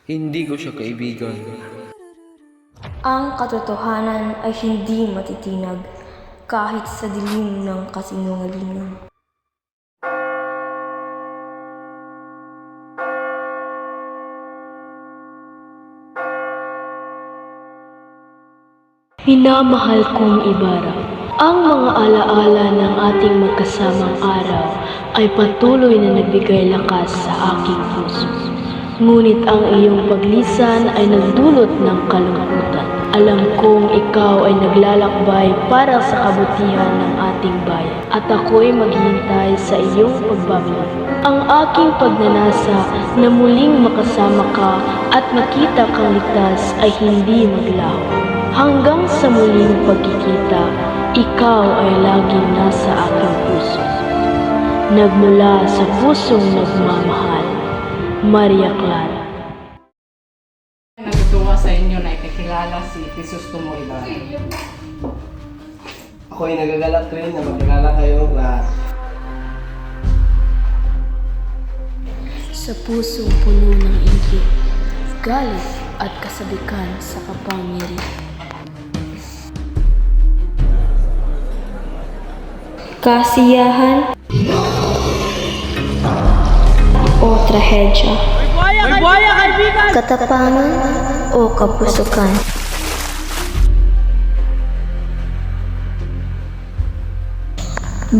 Hindi ko siya kaibigan. Ang katotohanan ay hindi matitinag kahit sa dilim ng kasinungalingan. Minamahal kong Ibarra, ang mga alaala ng ating magkasamang araw ay patuloy na nagbigay lakas sa aking puso. Ngunit ang iyong paglisan ay nagdulot ng kalungkutan. Alam kong ikaw ay naglalakbay para sa kabutihan ng ating bayan at ako'y maghihintay sa iyong pagbabalik. Ang aking pagnanasa na muling makasama ka at makita kang ligtas ay hindi maglaho. Hanggang sa muling pagkikita, ikaw ay laging nasa aking puso. Nagmula sa pusong nagmamahal, Maria Clara. Natutuwa sa inyo na ikakilala si Jesus Tumo Ibarra. Ako ay nagagalak rin na magkilala kayong lahat. Sa pusong puno ng inggit, galit at kasabikan sa kapangyarihan. Kasiyahan o trahedya, katapangan o kapusukan,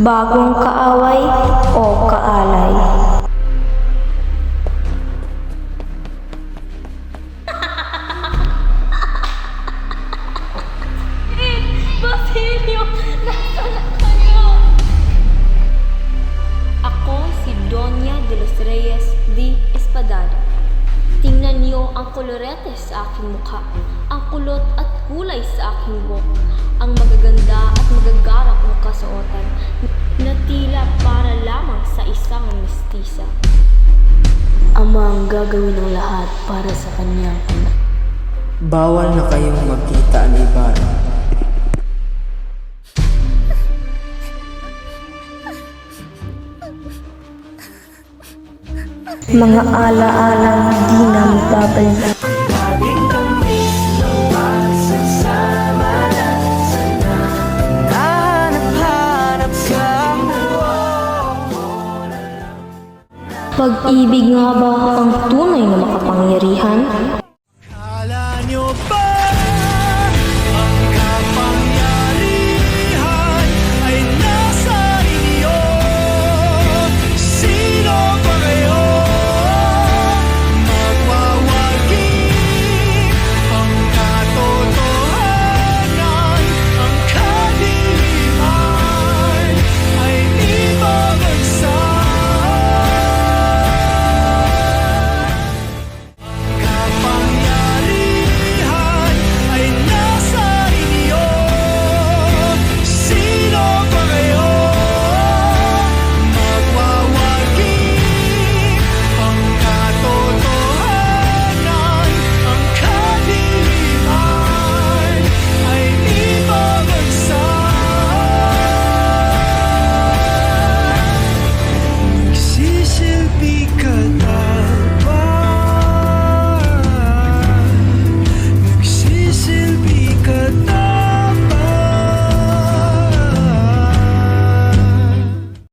bagong kaaway o kaalay. Basilio, nasaan na kayo? Ako si Doña de los Reyes de Espadada. Tingnan niyo ang kolorete sa aking mukha, ang kulot at kulay sa aking buhok, ang magaganda at magagarap na kasuotan na tila para lamang sa isang mestisa. Ama ang gagawin ng lahat para sa kanyang anak. Bawal na kayong magkita ni Ibarra. Mga ala-alang di na mababalik. Pag-ibig nga ba ang